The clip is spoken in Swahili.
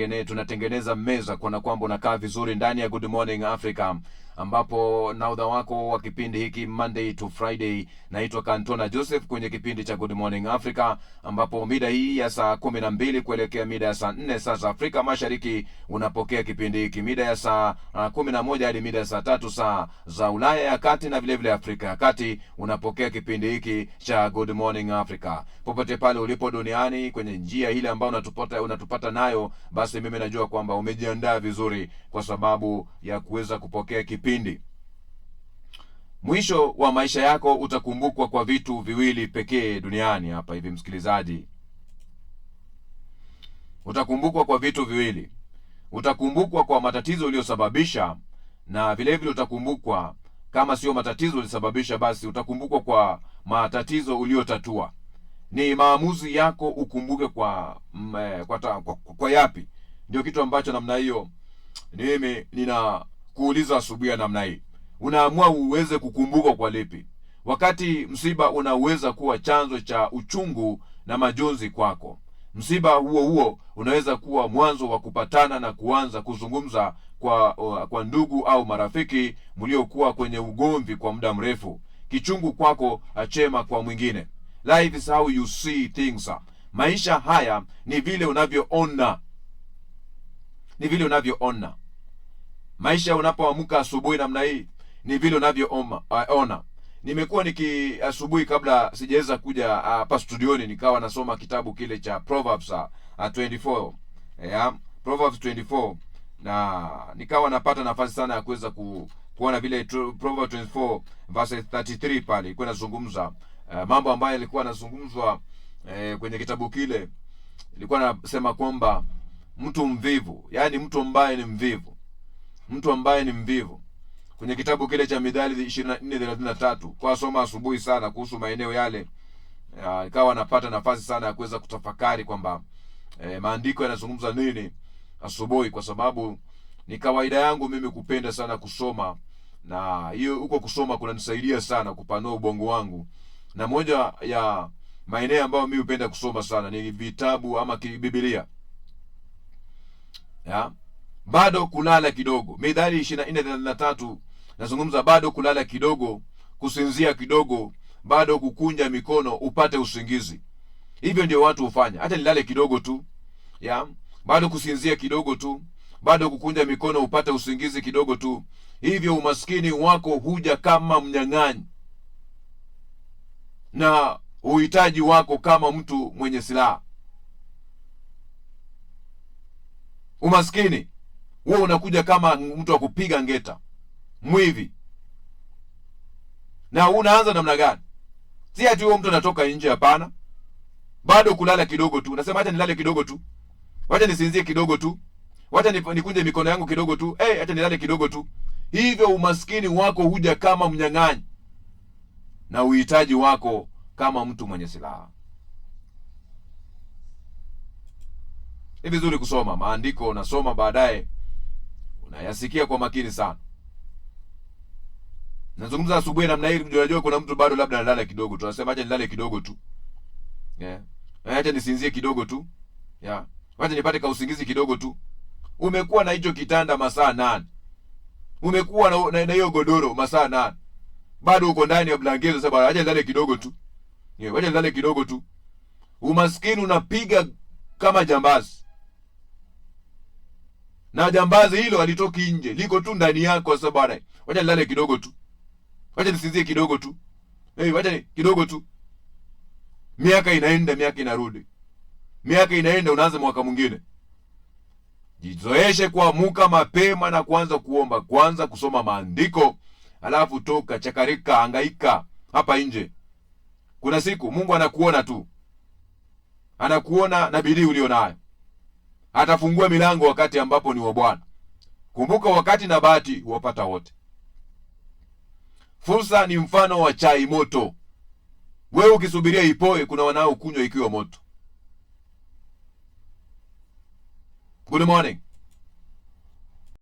tunatengeneza meza kuona kwamba unakaa vizuri ndani ya Good Morning Africa, ambapo naudha wako wa kipindi hiki Monday to Friday naitwa Kantona Joseph kwenye kipindi cha Good Morning Africa, ambapo mida hii ya saa 12 kuelekea mida ya saa 4 saa za Afrika Mashariki unapokea kipindi hiki, mida ya saa 11 hadi mida ya saa 3 saa za Ulaya ya Kati na vile vile Afrika ya Kati unapokea kipindi hiki cha Good Morning Africa. Popote pale ulipo duniani kwenye njia ile ambayo unatupata nayo, basi mimi najua kwamba umejiandaa vizuri kwa sababu ya kuweza kupokea kipindi. Mwisho wa maisha yako utakumbukwa kwa vitu viwili pekee duniani hapa hivi, msikilizaji. Utakumbukwa kwa vitu viwili. Utakumbukwa kwa matatizo uliyosababisha, na vile vile utakumbukwa, kama sio matatizo ulisababisha, basi utakumbukwa kwa matatizo uliyotatua. Ni maamuzi yako ukumbuke kwa yapi. Ndio kitu ambacho namna hiyo mimi ninakuuliza asubuhi ya namna hii. Unaamua uweze kukumbuka kwa lipi? Wakati msiba unaweza kuwa chanzo cha uchungu na majonzi kwako, msiba huo unaweza kuwa mwanzo wa kupatana na kuanza kuzungumza kwa ndugu au marafiki mliokuwa kwenye ugomvi kwa muda mrefu. Kichungu kwako achema kwa mwingine. Life is how you see things. Maisha haya ni vile unavyoona. Ni vile unavyoona. Maisha unapoamka asubuhi namna hii ni vile unavyoona. Nimekuwa asubuhi kabla sijaweza kuja hapa studioni, nikawa nasoma kitabu kile cha Proverbs 24. Proverbs 24, na nikawa napata nafasi sana ya kuweza kuona vile Proverbs 24 verse 33 pale ilikuwa inazungumza mambo ambayo yalikuwa yanazungumzwa kwenye kitabu kile. Ilikuwa nasema kwamba mtu mvivu, yani mtu ambaye ni mvivu kwenye kitabu kile cha Mithali 24:33. Kwa soma asubuhi sana kuhusu maeneo yale, nikawa napata nafasi sana ya kuweza kutafakari kwamba maandiko yanazungumza nini asubuhi, kwa sababu ni kawaida yangu mimi kupenda sana kusoma, na hiyo huko kusoma kunanisaidia sana kupanua ubongo wangu. Na moja ya maeneo ambayo mimi hupenda kusoma sana ni vitabu ama Biblia. Bado kulala kidogo. Mithali 24:33 nazungumza bado kulala kidogo, kusinzia kidogo, bado kukunja mikono upate usingizi. Hivyo ndio watu hufanya. Hata nilale kidogo tu, bado kusinzia kidogo tu, bado kukunja mikono upate usingizi kidogo tu. Hivyo umaskini wako huja kama mnyang'anyi, na uhitaji wako kama mtu mwenye silaha. Umaskini wewe unakuja kama mtu wa kupiga ngeta, mwivi. Na unaanza namna gani? Si ati wewe mtu anatoka nje, hapana. Bado kulala kidogo tu. Unasema acha nilale kidogo tu. Wacha nisinzie kidogo tu. Wacha nikunje mikono yangu kidogo tu. Acha nilale kidogo tu. Hivyo umaskini wako huja kama mnyang'anyi, na uhitaji wako kama mtu mwenye silaha. Ni vizuri kusoma maandiko, unasoma baadaye unayasikia kwa makini sana. Nazungumza asubuhi namna hii, unajua kuna mtu bado labda analala kidogo tu. Anasema acha nilale kidogo tu. Acha nisinzie kidogo tu. Acha nipate ka usingizi kidogo tu. Umekuwa na hicho kitanda masaa 8. Umekuwa na hiyo godoro masaa 8. Bado uko ndani ya blanketi, unasema acha nilale kidogo tu. Acha nilale kidogo tu. Umaskini unapiga kama jambazi. Na jambazi hilo halitoki nje, liko tu ndani yako. Sasa bwana, wacha nilale kidogo tu. Wacha nisinzie kidogo tu. Wacha kidogo tu. Miaka inaenda, miaka inarudi. Miaka inaenda, unaanza mwaka mwingine. Jizoeshe kuamka mapema na kuanza kuomba, kuanza kusoma maandiko, alafu toka chakarika, hangaika hapa nje. Kuna siku Mungu anakuona tu. Anakuona na bidii ulionayo. Atafungua milango wakati ambapo ni wa Bwana. Kumbuka, wakati na bahati huwapata wote. Fursa ni mfano wa chai moto. Wewe ukisubiria ipoe, kuna wanao kunywa ikiwa moto. Good morning.